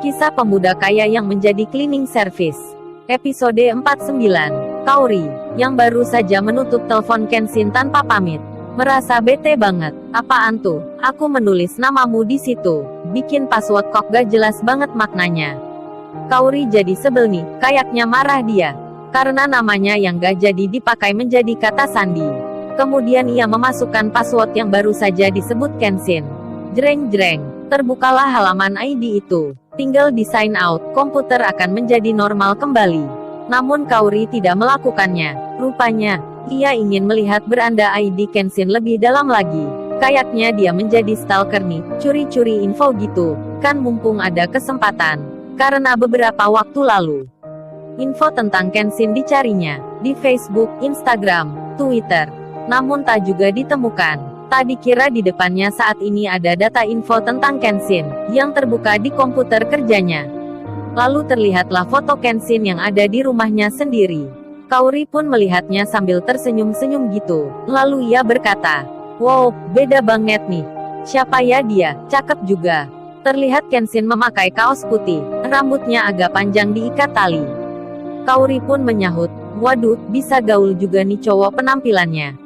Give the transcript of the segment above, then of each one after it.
Kisah pemuda kaya yang menjadi cleaning service. Episode 49. Kaori, yang baru saja menutup telepon Kenshin tanpa pamit, merasa bete banget. Apaan tuh? Aku menulis namamu di situ. Bikin password kok gak jelas banget maknanya. Kaori jadi sebel nih, kayaknya marah dia. Karena namanya yang gak jadi dipakai menjadi kata sandi. Kemudian ia memasukkan password yang baru saja disebut Kenshin. Jreng-jreng, terbukalah halaman ID itu. Tinggal di sign out, komputer akan menjadi normal kembali. Namun Kaori tidak melakukannya. Rupanya, ia ingin melihat beranda ID Kenshin lebih dalam lagi. Kayaknya dia menjadi stalker nih, curi-curi info gitu. Kan mumpung ada kesempatan. Karena beberapa waktu lalu, info tentang Kenshin dicarinya di Facebook, Instagram, Twitter. Namun tak juga ditemukan. Tak dikira di depannya saat ini ada data info tentang Kenshin yang terbuka di komputer kerjanya. Lalu terlihatlah foto Kenshin yang ada di rumahnya sendiri. Kaori pun melihatnya sambil tersenyum-senyum gitu. Lalu ia berkata, "Wow, beda banget nih. Siapa ya dia? Cakep juga." Terlihat Kenshin memakai kaos putih, rambutnya agak panjang diikat tali. Kaori pun menyahut, "Waduh, bisa gaul juga nih cowok penampilannya.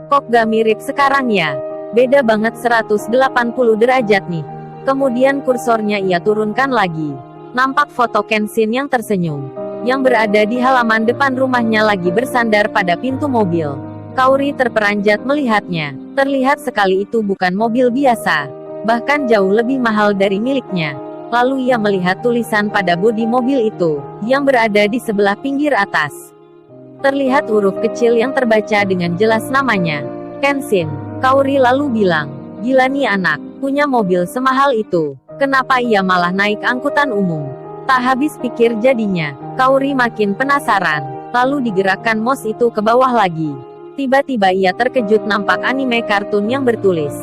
Kok gak mirip sekarang ya? Beda banget 180 derajat nih." Kemudian kursornya ia turunkan lagi. Nampak foto Kenshin yang tersenyum, yang berada di halaman depan rumahnya lagi bersandar pada pintu mobil. Kaori terperanjat melihatnya. Terlihat sekali itu bukan mobil biasa, bahkan jauh lebih mahal dari miliknya. Lalu ia melihat tulisan pada bodi mobil itu, yang berada di sebelah pinggir atas. Terlihat huruf kecil yang terbaca dengan jelas namanya, Kenshin. Kaori lalu bilang, "Gila nih anak, punya mobil semahal itu. Kenapa ia malah naik angkutan umum?" Tak habis pikir jadinya, Kaori makin penasaran. Lalu digerakkan mouse itu ke bawah lagi. Tiba-tiba ia terkejut nampak anime kartun yang bertulis,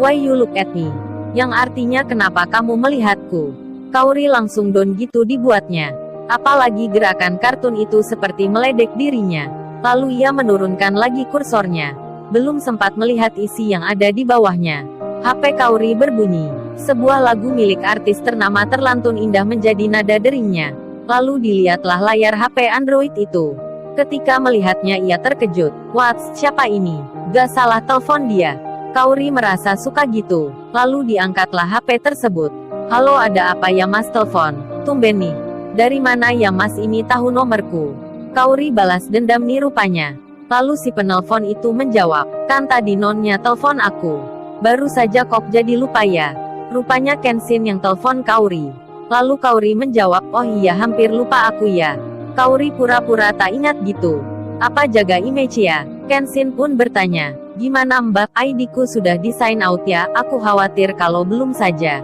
"Why you look at me?" Yang artinya kenapa kamu melihatku. Kaori langsung down gitu dibuatnya. Apalagi gerakan kartun itu seperti meledek dirinya. Lalu ia menurunkan lagi kursornya. Belum sempat melihat isi yang ada di bawahnya, HP Kaori berbunyi. Sebuah lagu milik artis ternama terlantun indah menjadi nada deringnya. Lalu dilihatlah layar HP Android itu. Ketika melihatnya ia terkejut. "What's, siapa ini? Gak salah telepon dia." Kaori merasa suka gitu. Lalu diangkatlah HP tersebut. "Halo, ada apa ya mas telepon? Tumben nih. Dari mana ya mas ini tahu nomorku?" Kaori balas dendam nih rupanya. Lalu si penelpon itu menjawab, "Kan tadi nonnya telepon aku. Baru saja kok jadi lupa ya." Rupanya Kenshin yang telepon Kaori. Lalu Kaori menjawab, "Oh iya hampir lupa aku ya." Kaori pura-pura tak ingat gitu. "Apa jaga image ya?" Kenshin pun bertanya, "Gimana mbak, ID-ku sudah di sign out ya, aku khawatir kalau belum saja."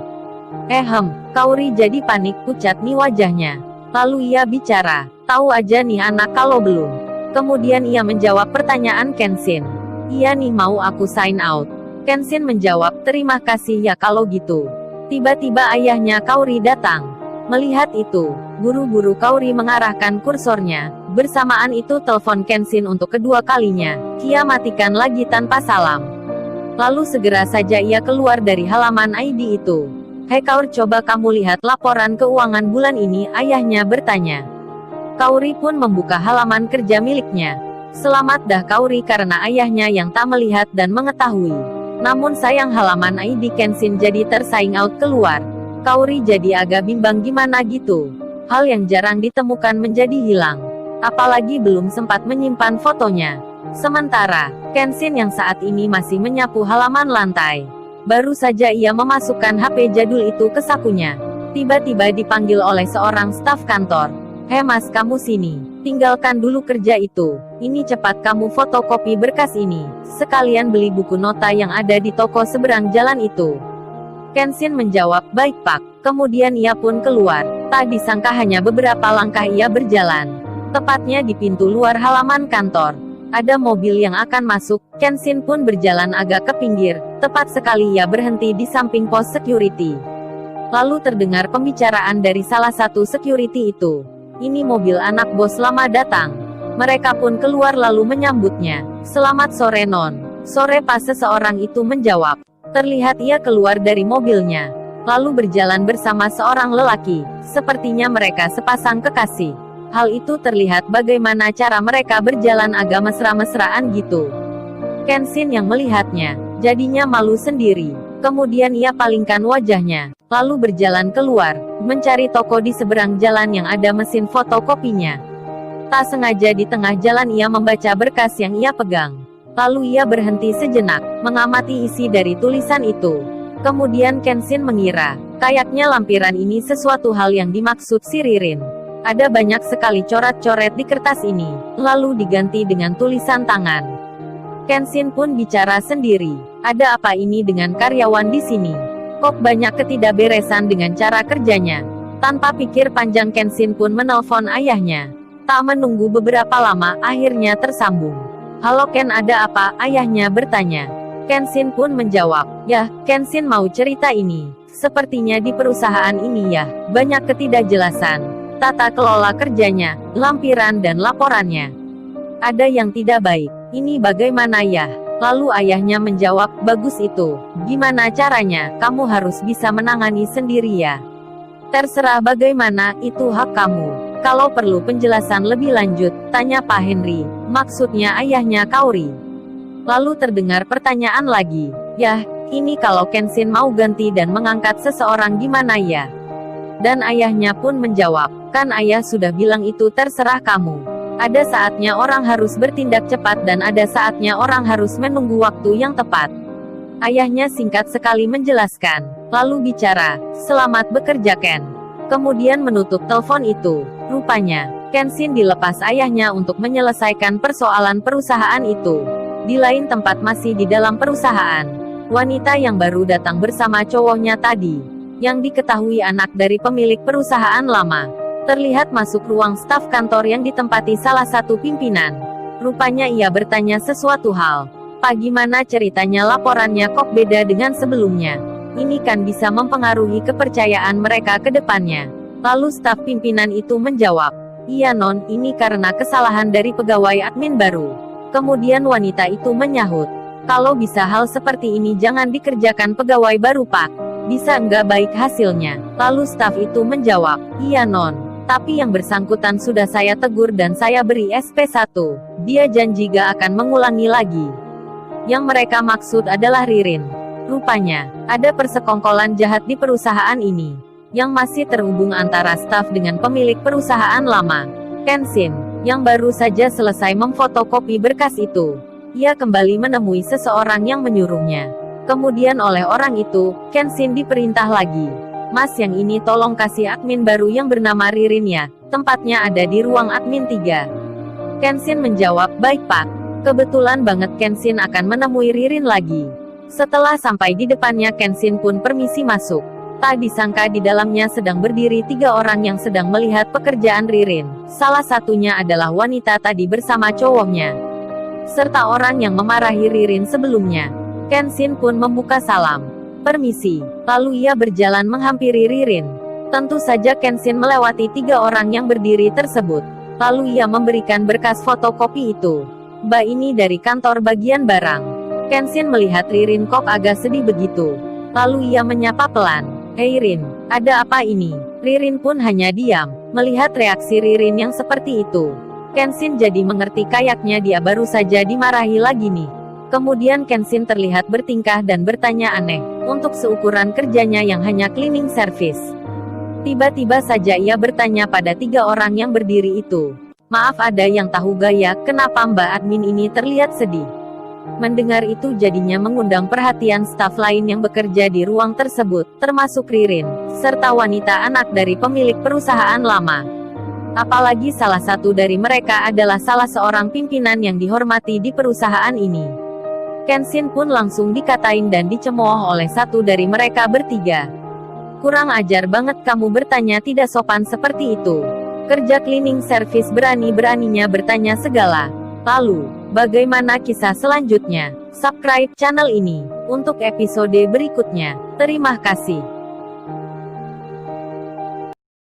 Kaori jadi panik pucat nih wajahnya. Lalu ia bicara, "Tahu aja nih anak kalau belum." Kemudian ia menjawab pertanyaan Kenshin. "Iya nih mau aku sign out." Kenshin menjawab, "Terima kasih ya kalau gitu." Tiba-tiba ayahnya Kaori datang. Melihat itu, buru-buru Kaori mengarahkan kursornya. Bersamaan itu telepon Kenshin untuk kedua kalinya. Ia matikan lagi tanpa salam. Lalu segera saja ia keluar dari halaman ID itu. "Hei Kaori, coba kamu lihat laporan keuangan bulan ini," ayahnya bertanya. Kaori pun membuka halaman kerja miliknya. Selamat dah Kaori karena ayahnya yang tak melihat dan mengetahui. Namun sayang halaman ID Kenshin jadi tersign out keluar. Kaori jadi agak bimbang gimana gitu. Hal yang jarang ditemukan menjadi hilang. Apalagi belum sempat menyimpan fotonya. Sementara, Kenshin yang saat ini masih menyapu halaman lantai. Baru saja ia memasukkan HP jadul itu ke sakunya. Tiba-tiba dipanggil oleh seorang staf kantor. "Hei mas, kamu sini. Tinggalkan dulu kerja itu. Ini cepat kamu fotokopi berkas ini. Sekalian beli buku nota yang ada di toko seberang jalan itu." Kenshin menjawab, "Baik pak." Kemudian ia pun keluar. Tak disangka hanya beberapa langkah ia berjalan. Tepatnya di pintu luar halaman kantor. Ada mobil yang akan masuk. Kenshin pun berjalan agak ke pinggir. Tepat sekali ia berhenti di samping pos security. Lalu terdengar pembicaraan dari salah satu security itu. "Ini mobil anak bos lama datang." Mereka pun keluar lalu menyambutnya. "Selamat sore, Non." "Sore pas," seseorang itu menjawab. Terlihat ia keluar dari mobilnya. lalu berjalan bersama seorang lelaki. Sepertinya mereka sepasang kekasih. Hal itu terlihat bagaimana cara mereka berjalan agak mesra-mesraan gitu. Kenshin yang melihatnya, jadinya malu sendiri. Kemudian ia palingkan wajahnya, lalu berjalan keluar, mencari toko di seberang jalan yang ada mesin fotokopinya. Tak sengaja di tengah jalan ia membaca berkas yang ia pegang. Lalu ia berhenti sejenak, mengamati isi dari tulisan itu. Kemudian Kenshin mengira, kayaknya lampiran ini sesuatu hal yang dimaksud si Ririn. Ada banyak sekali coret-coret di kertas ini, lalu diganti dengan tulisan tangan. Kenshin pun bicara sendiri, ada apa ini dengan karyawan di sini? Kok banyak ketidakberesan dengan cara kerjanya? Tanpa pikir panjang Kenshin pun menelpon ayahnya. Tak menunggu beberapa lama, akhirnya tersambung. Halo Ken, ada apa? Ayahnya bertanya. Kenshin pun menjawab, ya, Kenshin mau cerita ini. Sepertinya di perusahaan ini ya, banyak ketidakjelasan. Tata kelola kerjanya, lampiran dan laporannya. Ada yang tidak baik. Ini bagaimana ya? Lalu ayahnya menjawab, bagus itu. Gimana caranya? Kamu harus bisa menangani sendiri ya. Terserah bagaimana, itu hak kamu. Kalau perlu penjelasan lebih lanjut, tanya Pak Henry. Maksudnya ayahnya Kaori. Lalu terdengar pertanyaan lagi. Yah, ini kalau Kenshin mau ganti dan mengangkat seseorang gimana ya? Dan ayahnya pun menjawab, kan ayah sudah bilang itu terserah kamu. Ada saatnya orang harus bertindak cepat dan ada saatnya orang harus menunggu waktu yang tepat. Ayahnya singkat sekali menjelaskan, lalu bicara, selamat bekerja Ken. Kemudian menutup telepon itu. Rupanya, Kenshin dilepas ayahnya untuk menyelesaikan persoalan perusahaan itu. Di lain tempat masih di dalam perusahaan, wanita yang baru datang bersama cowoknya tadi, yang diketahui anak dari pemilik perusahaan lama, terlihat masuk ruang staf kantor yang ditempati salah satu pimpinan. Rupanya ia bertanya sesuatu hal. Pak, gimana ceritanya laporannya kok beda dengan sebelumnya? Ini kan bisa mempengaruhi kepercayaan mereka ke depannya. Lalu staf pimpinan itu menjawab, iya non, ini karena kesalahan dari pegawai admin baru. Kemudian wanita itu menyahut, kalau bisa hal seperti ini jangan dikerjakan pegawai baru Pak. Bisa nggak baik hasilnya? Lalu staf itu menjawab, iya non. Tapi yang bersangkutan sudah saya tegur dan saya beri SP1. Dia janji gak akan mengulangi lagi. Yang mereka maksud adalah Ririn. Rupanya, ada persekongkolan jahat di perusahaan ini, yang masih terhubung antara staf dengan pemilik perusahaan lama. Kenshin, yang baru saja selesai memfotokopi berkas itu. Ia kembali menemui seseorang yang menyuruhnya. Kemudian oleh orang itu, Kenshin diperintah lagi. Mas, yang ini tolong kasih admin baru yang bernama Ririn ya, tempatnya ada di ruang admin 3. Kenshin menjawab, baik Pak. Kebetulan banget Kenshin akan menemui Ririn lagi. Setelah sampai di depannya Kenshin pun permisi masuk. Tak disangka di dalamnya sedang berdiri 3 orang yang sedang melihat pekerjaan Ririn. Salah satunya adalah wanita tadi bersama cowoknya, serta orang yang memarahi Ririn sebelumnya. Kenshin pun membuka salam. Permisi. Lalu ia berjalan menghampiri Ririn. Tentu saja Kenshin melewati 3 orang yang berdiri tersebut. Lalu ia memberikan berkas fotokopi itu. Mbak, ini dari kantor bagian barang. Kenshin melihat Ririn kok agak sedih begitu. Lalu ia menyapa pelan. Hei Rin, ada apa ini? Ririn pun hanya diam, melihat reaksi Ririn yang seperti itu. Kenshin jadi mengerti kayaknya dia baru saja dimarahi lagi nih. Kemudian Kenshin terlihat bertingkah dan bertanya aneh, untuk seukuran kerjanya yang hanya cleaning service. Tiba-tiba saja ia bertanya pada 3 orang yang berdiri itu. Maaf, ada yang tahu gaya, kenapa Mbak admin ini terlihat sedih? Mendengar itu jadinya mengundang perhatian staf lain yang bekerja di ruang tersebut, termasuk Ririn, serta wanita anak dari pemilik perusahaan lama. Apalagi salah satu dari mereka adalah salah seorang pimpinan yang dihormati di perusahaan ini. Kenshin pun langsung dikatain dan dicemooh oleh satu dari mereka bertiga. Kurang ajar banget kamu bertanya tidak sopan seperti itu. Kerja cleaning service berani-beraninya bertanya segala. Lalu, bagaimana kisah selanjutnya? Subscribe channel ini untuk episode berikutnya. Terima kasih.